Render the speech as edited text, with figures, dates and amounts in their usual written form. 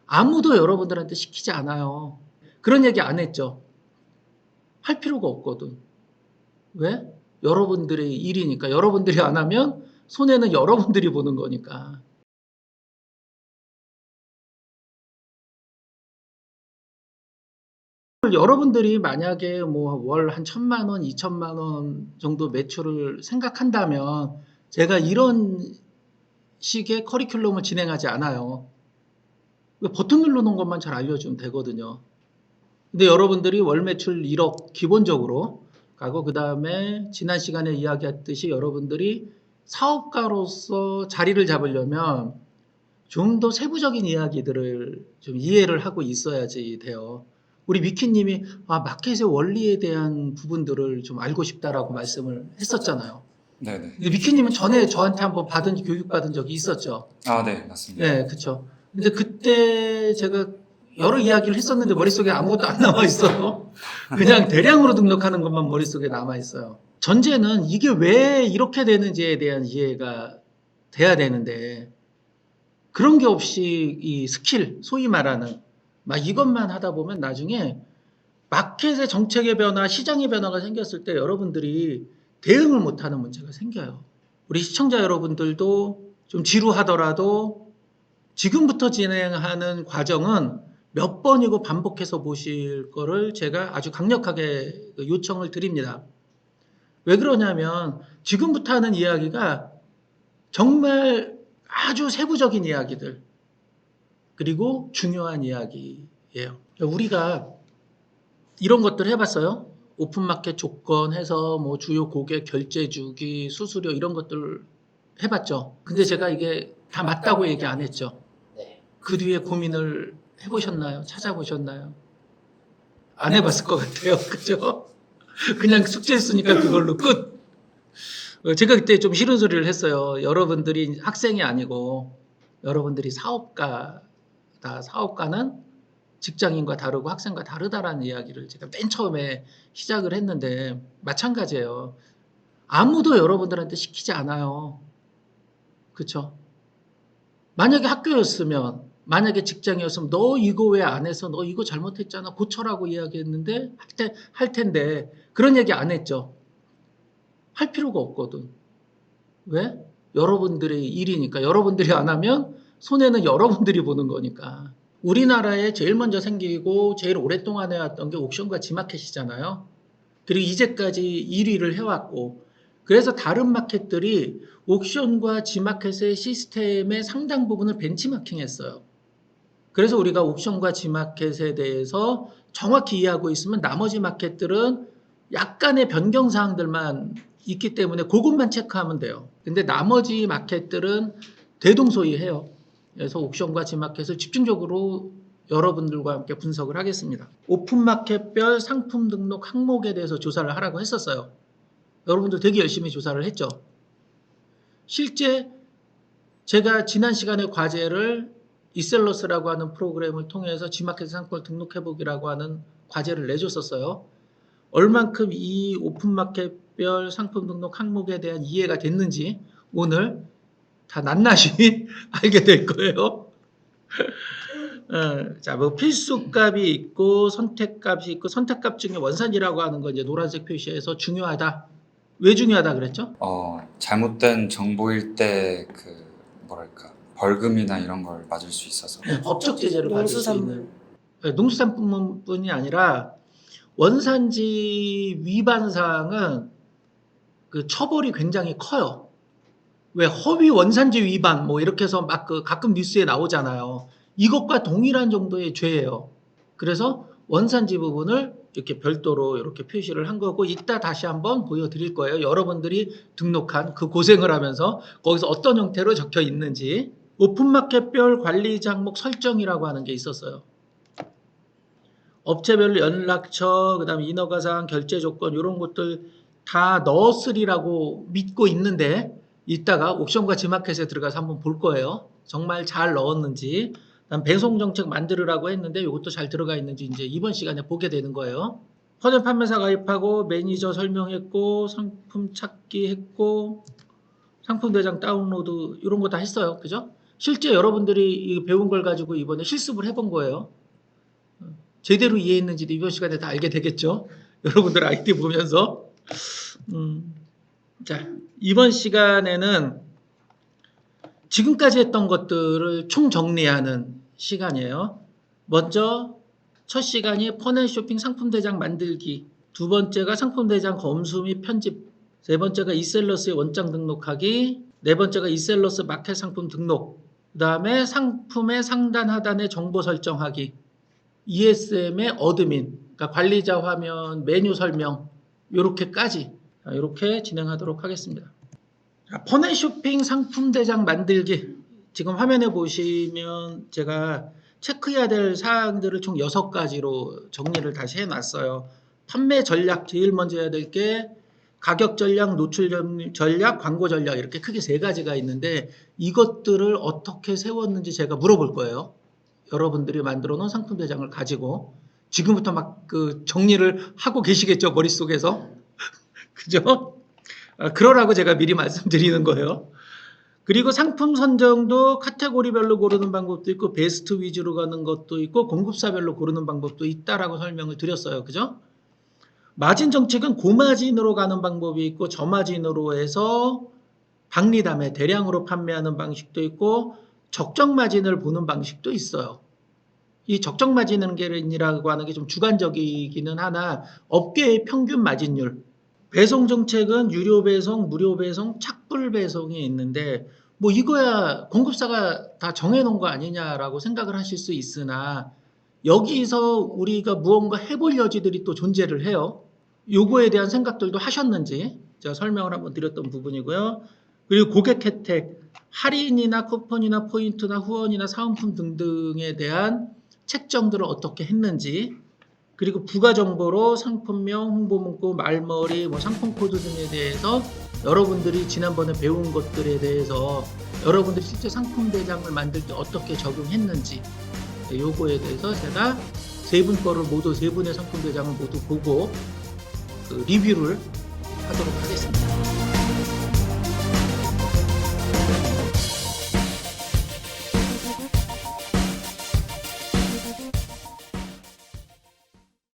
아무도 여러분들한테 시키지 않아요. 그런 얘기 안 했죠. 할 필요가 없거든. 왜? 여러분들의 일이니까. 여러분들이 안 하면 손해는 여러분들이 보는 거니까. 여러분들이 만약에 뭐 월 한 1,000만 원, 2천만 원 정도 매출을 생각한다면 제가 이런 식의 커리큘럼을 진행하지 않아요. 버튼 눌러놓은 것만 잘 알려주면 되거든요. 근데 여러분들이 월 매출 1억 기본적으로 가고 그 다음에 지난 시간에 이야기했듯이 여러분들이 사업가로서 자리를 잡으려면 좀 더 세부적인 이야기들을 좀 이해를 하고 있어야지 돼요. 우리 미키님이 마켓의 원리에 대한 부분들을 좀 알고 싶다라고 말씀을 했었잖아요. 네네. 근데 미키님은 전에 저한테 한번 교육받은 적이 있었죠. 아, 네, 맞습니다. 네, 그쵸. 근데 그때 제가 여러 이야기를 했었는데 머릿속에 아무것도 안 남아 있어요. 그냥 대량으로 등록하는 것만 머릿속에 남아 있어요. 전제는 이게 왜 이렇게 되는지에 대한 이해가 돼야 되는데 그런 게 없이 이 스킬, 소위 말하는 막 이것만 하다 보면 나중에 마켓의 정책의 변화, 시장의 변화가 생겼을 때 여러분들이 대응을 못하는 문제가 생겨요. 우리 시청자 여러분들도 좀 지루하더라도 지금부터 진행하는 과정은 몇 번이고 반복해서 보실 거를 제가 아주 강력하게 요청을 드립니다. 왜 그러냐면 지금부터 하는 이야기가 정말 아주 세부적인 이야기들 그리고 중요한 이야기예요. 우리가 이런 것들 해봤어요. 오픈마켓 조건 해서 뭐 주요 고객 결제 주기, 수수료 이런 것들 해봤죠. 근데 제가 이게 다 맞다고 얘기 안 했죠. 그 뒤에 고민을 해보셨나요? 찾아보셨나요? 안 해봤을 것 같아요. 그죠? 그냥 숙제했으니까 그걸로 끝. 제가 그때 좀 싫은 소리를 했어요. 여러분들이 학생이 아니고 여러분들이 사업가다. 사업가는 직장인과 다르고 학생과 다르다라는 이야기를 제가 맨 처음에 시작을 했는데 마찬가지예요. 아무도 여러분들한테 시키지 않아요. 그쵸? 만약에 학교였으면, 만약에 직장이었으면 너 이거 왜 안 해서 너 이거 잘못했잖아. 고쳐라고 이야기했는데 할 텐데 그런 얘기 안 했죠. 할 필요가 없거든. 왜? 여러분들의 일이니까. 여러분들이 안 하면 손해는 여러분들이 보는 거니까. 우리나라에 제일 먼저 생기고 제일 오랫동안 해왔던 게 옥션과 지마켓이잖아요. 그리고 이제까지 1위를 해왔고 그래서 다른 마켓들이 옥션과 지마켓의 시스템의 상당 부분을 벤치마킹했어요. 그래서 우리가 옥션과 지마켓에 대해서 정확히 이해하고 있으면 나머지 마켓들은 약간의 변경 사항들만 있기 때문에 그것만 체크하면 돼요. 근데 나머지 마켓들은 대동소이해요. 그래서 옥션과 지마켓을 집중적으로 여러분들과 함께 분석을 하겠습니다. 오픈마켓별 상품 등록 항목에 대해서 조사를 하라고 했었어요. 여러분들 되게 열심히 조사를 했죠. 실제 제가 지난 시간에 과제를 이셀러스라고 하는 프로그램을 통해서 G마켓 상품을 등록해보기라고 하는 과제를 내줬었어요. 얼만큼 이 오픈마켓별 상품 등록 항목에 대한 이해가 됐는지 오늘 다 낱낱이 알게 될 거예요. 자, 뭐 필수값이 있고 선택값이 있고 선택값 중에 원산지라고 하는 거 이제 노란색 표시에서 중요하다. 왜 중요하다 그랬죠? 잘못된 정보일 때 뭐랄까 벌금이나 이런 걸 맞을 수 있어서. 법적 제재를 받을 수 있는 농수산품뿐이 아니라 원산지 위반 사항은 그 처벌이 굉장히 커요. 왜 허위 원산지 위반 뭐 이렇게 해서 막 가끔 뉴스에 나오잖아요. 이것과 동일한 정도의 죄예요. 그래서 원산지 부분을 이렇게 별도로 이렇게 표시를 한 거고 이따 다시 한번 보여드릴 거예요. 여러분들이 등록한 그 고생을 하면서 거기서 어떤 형태로 적혀 있는지. 오픈마켓별 관리 장목 설정이라고 하는 게 있었어요. 업체별 연락처, 그다음에 인허가사항, 결제 조건 이런 것들 다 넣었으리라고 믿고 있는데 이따가 옵션과 지마켓에 들어가서 한번 볼 거예요. 정말 잘 넣었는지. 그다음 배송 정책 만들으라고 했는데 이것도 잘 들어가 있는지 이제 이번 시간에 보게 되는 거예요. 퍼즐 판매사 가입하고 매니저 설명했고 상품 찾기 했고 상품 대장 다운로드 이런 거 다 했어요. 그죠? 실제 여러분들이 이 배운 걸 가지고 이번에 실습을 해본 거예요. 제대로 이해했는지도 이번 시간에 다 알게 되겠죠. 여러분들 아이디 보면서. 자, 이번 시간에는 지금까지 했던 것들을 총정리하는 시간이에요. 먼저 첫 시간이 퍼널 쇼핑 상품 대장 만들기, 두 번째가 상품 대장 검수 및 편집, 세 번째가 이셀러스의 원장 등록하기, 네 번째가 이셀러스 마켓 상품 등록, 그 다음에 상품의 상단 하단에 정보 설정하기, ESM의 어드민, 그러니까 관리자 화면, 메뉴 설명, 요렇게까지 이렇게 진행하도록 하겠습니다. 자, 퍼널 쇼핑 상품 대장 만들기. 지금 화면에 보시면 제가 체크해야 될 사항들을 총 6가지로 정리를 다시 해놨어요. 판매 전략, 제일 먼저 해야 될 게 가격 전략, 노출 전략, 광고 전략, 이렇게 크게 3가지가 있는데 이것들을 어떻게 세웠는지 제가 물어볼 거예요. 여러분들이 만들어 놓은 상품 대장을 가지고 지금부터 막 그 정리를 하고 계시겠죠, 머릿속에서. 그죠? 그러라고 제가 미리 말씀드리는 거예요. 그리고 상품 선정도 카테고리별로 고르는 방법도 있고 베스트 위주로 가는 것도 있고 공급사별로 고르는 방법도 있다라고 설명을 드렸어요. 그죠? 마진 정책은 고마진으로 가는 방법이 있고 저마진으로 해서 박리담에 대량으로 판매하는 방식도 있고 적정 마진을 보는 방식도 있어요. 이 적정 마진이라고 하는 게 좀 주관적이기는 하나 업계의 평균 마진율, 배송 정책은 유료 배송, 무료 배송, 착불 배송이 있는데 뭐 이거야 공급사가 다 정해놓은 거 아니냐라고 생각을 하실 수 있으나 여기서 우리가 무언가 해볼 여지들이 또 존재를 해요. 요거에 대한 생각들도 하셨는지 제가 설명을 한번 드렸던 부분이고요. 그리고 고객 혜택, 할인이나 쿠폰이나 포인트나 후원이나 사은품 등등에 대한 책정들을 어떻게 했는지, 그리고 부가 정보로 상품명, 홍보 문구, 말머리, 뭐 상품 코드 등에 대해서 여러분들이 지난번에 배운 것들에 대해서 여러분들이 실제 상품 대장을 만들 때 어떻게 적용했는지, 요거에 대해서 제가 세 분 거를 모두 세 분의 상품 대장을 모두 보고 그 리뷰를 하도록 하겠습니다.